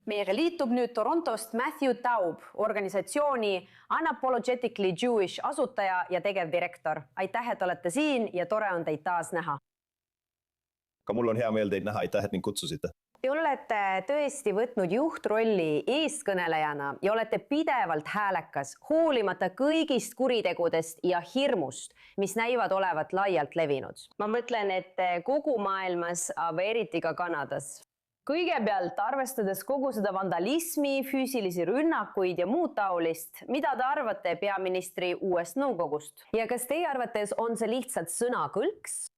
Meiega liitub nüüd Torontost Matthew Taub, organisatsiooni Unapologetically Jewish asutaja ja tegevdirektor. Aitäh, et olete siin ja tore on teid taas näha. Ka mul on hea meel teid näha, aitäh, et mind kutsusite. Te olete tõesti võtnud juhtrolli eestkõnelejana ja olete pidevalt häälekas, hoolimata kõigist kuritegudest ja hirmust, mis näivad olevat laialt levinud. Ma mõtlen, et kogu maailmas, aga eriti ka Kanadas. Kõigepealt, arvestades kogu seda vandalismi, füüsilisi rünnakuid ja muud taolist, mida te arvate peaministri uuest nõukogust? Ja kas teie arvates on see lihtsalt sõnakõlks?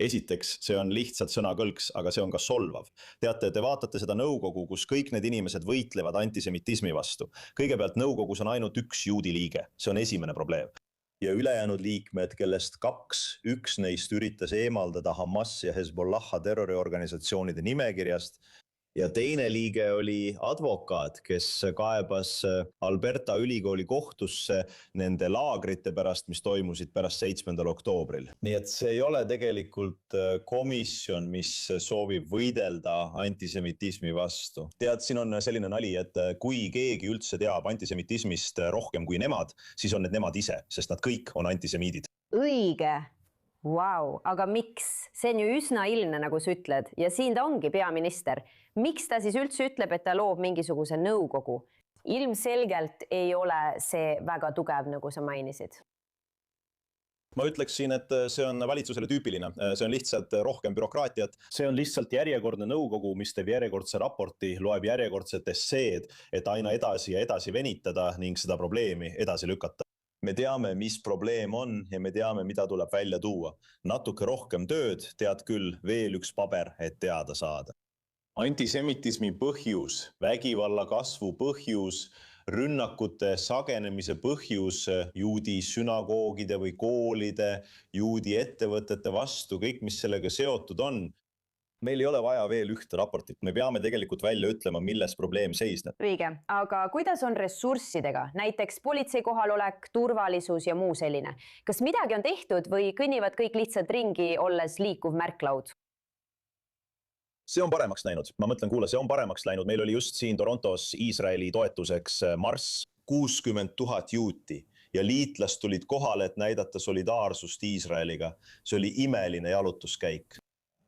Esiteks, see on lihtsalt sõnakõlks, aga see on ka solvav. Teate, te vaatate seda nõukogu, kus kõik need inimesed võitlevad antisemitismi vastu. Kõigepealt nõukogus on ainult üks juudi liige, see on esimene probleem. Ja ülejäänud liikmed, kellest üks neist üritas eemaldada Hamas ja Hezbollah terroriorganisatsioonide nimekirjast. Ja teine liige oli advokaat, kes kaebas Alberta ülikooli kohtusse nende laagrite pärast, mis toimusid pärast 7. oktoobril. Nii et see ei ole tegelikult komisjon, mis soovib võidelda antisemitismi vastu. Tead, siin on selline nali, et kui keegi üldse teab antisemitismist rohkem kui nemad, siis on need nemad ise, sest nad kõik on antisemiidid. Õige. Vau, aga miks? See on ju üsna ilmne, nagu sa ütled, ja siin ta ongi peaminister. Miks ta siis üldse ütleb, et ta loob mingisuguse nõukogu? Ilmselgelt ei ole see väga tugev, nagu sa mainisid. Ma ütleksin, et see on valitsusele tüüpiline. See on lihtsalt rohkem bürokraatiat. See on lihtsalt järjekordne nõukogu, mis teeb järjekordse raporti, loeb järjekordset esseed, et aina edasi ja edasi venitada ning seda probleemi edasi lükata. Me teame, mis probleem on ja me teame, mida tuleb välja tuua. Natuke rohkem tööd, tead küll, veel üks paber, et teada saada. Antisemitismi põhjus, vägivalla kasvu põhjus, rünnakute sagenemise põhjus juudi sünagoogide või koolide, juudi ettevõtete vastu, kõik, mis sellega seotud on. Meil ei ole vaja veel ühte raportit. Me peame tegelikult välja ütlema, milles probleem seisneb. Õige, aga kuidas on ressurssidega? Näiteks politsei kohalolek, turvalisus ja muu selline. Kas midagi on tehtud või kõnnivad kõik lihtsalt ringi, olles liikuv märklaud? See on paremaks läinud. Ma mõtlen, kuule, see on paremaks läinud. Meil oli just siin Torontos Iisraeli toetuseks marss 60 000 juuti ja liitlast tulid kohale, et näidata solidaarsust Iisraeliga. See oli imeline jalutuskäik.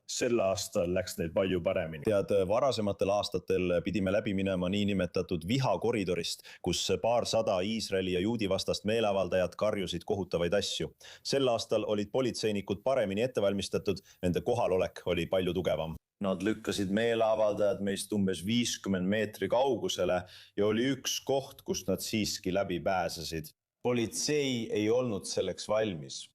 Sel aastal läks neil palju paremini. Tead, varasematel aastatel pidime läbi minema niinimetatud vihakoridorist, kus paarsada Iisraeli ja juudi vastast meeleavaldajad karjusid kohutavaid asju. Sel aastal olid politseinikud paremini ettevalmistatud, nende kohalolek oli palju tugevam. Nad lükkasid meeleavaldajad meist umbes 50 meetri kaugusele ja oli üks koht, kus nad siiski läbi pääsesid. Politsei ei olnud selleks valmis.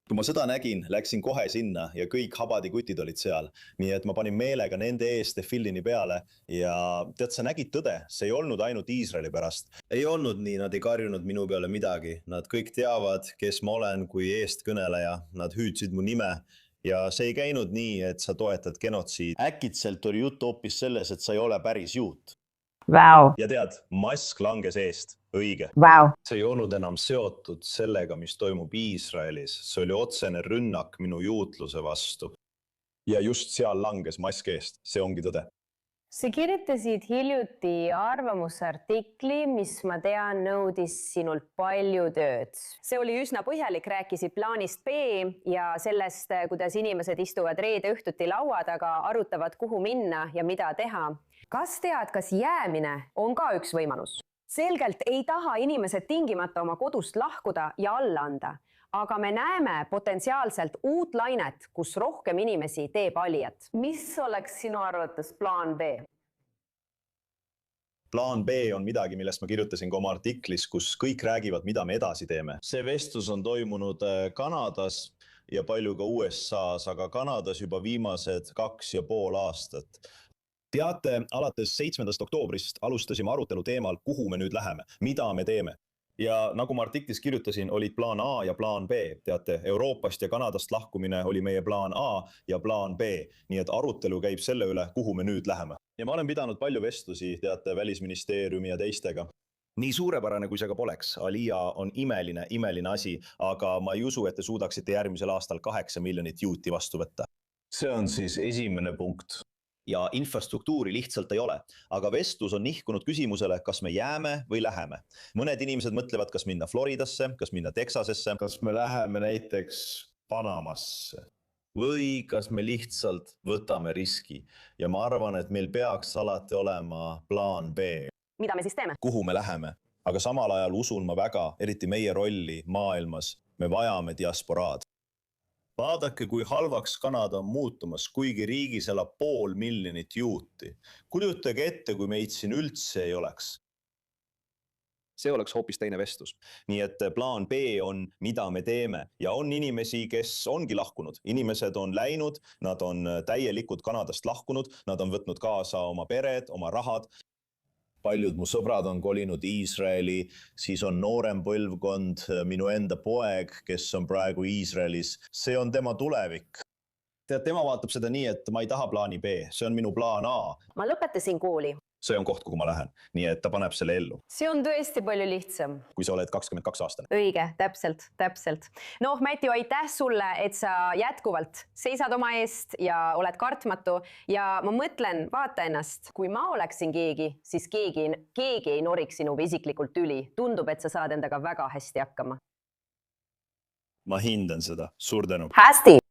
Kui ma seda nägin, läksin kohe sinna ja kõik habadikutid olid seal. Nii et ma panin meelega nende eest defillini peale ja tead, sa nägid tõde, see ei olnud ainult Iisraeli pärast. Ei olnud nii, nad ei karjunud minu peale midagi. Nad kõik teavad, kes ma olen kui eestkõneleja. Nad hüüdsid mu nime ja see ei käinud nii, et sa toetad genotsiid. Äkitselt oli jutt hoopis selles, et sa ei ole päris juut. Wow. Ja tead, mask langes eest. Õige. Wow. See ei olnud enam seotud sellega, mis toimub Iisraelis. See oli otsene rünnak minu juutluse vastu. Ja just seal langes mask eest. See ongi tõde. Sa kirjutasid hiljuti arvamusartikli, mis ma tean nõudis sinult palju tööd. See oli üsna põhjalik, rääkisid plaanist B ja sellest, kuidas inimesed istuvad reede õhtuti laua taga, arutavad, kuhu minna ja mida teha. Kas tead, kas jäämine on ka üks võimalus? Selgelt ei taha inimesed tingimata oma kodust lahkuda ja alla anda, aga me näeme potentsiaalselt uut lainet, kus rohkem inimesi teeb alijat. Mis oleks sinu arvates plaan B? Plaan B on midagi, millest ma kirjutasin ka oma artiklis, kus kõik räägivad, mida me edasi teeme. See vestlus on toimunud Kanadas ja palju ka USAs, aga Kanadas juba viimased 2,5 aastat. Teate, alates 7. oktoobrist alustasime arutelu teemal, kuhu me nüüd läheme, mida me teeme. Ja nagu ma artiklis kirjutasin, olid plaan A ja plaan B. Teate, Euroopast ja Kanadast lahkumine oli meie plaan A ja plaan B. Nii et arutelu käib selle üle, kuhu me nüüd läheme. Ja ma olen pidanud palju vestlusi, teate, välisministeeriumi ja teistega. Nii suurepärane, kui see ka poleks. Alia on imeline asi, aga ma ei usu, et te suudaksite järgmisel aastal 8 miljonit juuti vastu võtta. See on siis esimene punkt. ja infrastruktuuri lihtsalt ei ole. Aga vestlus on nihkunud küsimusele, kas me jääme või läheme. Mõned inimesed mõtlevad, kas minna Floridasse, kas minna Texasesse. Kas me läheme näiteks Panamasse? Või kas me lihtsalt võtame riski. Ja ma arvan, et meil peaks alati olema plaan B. Mida me siis teeme? Kuhu me läheme? Aga samal ajal usun ma väga, eriti meie rolli maailmas, me vajame diasporaad. Vaadake, kui halvaks Kanada on muutumas, kuigi riigis elab 500 000 juuti. Kujutage ette, kui meid siin üldse ei oleks. See oleks hoopis teine vestlus. Nii et plaan B on, mida me teeme. Ja on inimesi, kes ongi lahkunud. Inimesed on läinud, nad on täielikult Kanadast lahkunud, nad on võtnud kaasa oma pered, oma rahad. Paljud mu sõbrad on kolinud Iisraeli, siis on noorem põlvkond, minu enda poeg, kes on praegu Iisraelis. See on tema tulevik. Tema vaatab seda nii, et ma ei taha plaani B, see on minu plaan A. Ma lõpetasin kooli. See on koht, kuhu ma lähen, nii et ta paneb selle ellu. See on tõesti palju lihtsam. Kui sa oled 22 aastane. Õige, täpselt. Noh, Matthew, aitäh sulle, et sa jätkuvalt seisad oma eest ja oled kartmatu. Ja ma mõtlen, vaata ennast, kui ma oleksin keegi, siis keegi ei noriks sinuga isiklikult üli. Tundub, et sa saad endaga väga hästi hakkama. Ma hindan seda. Suur tänu. Hästi!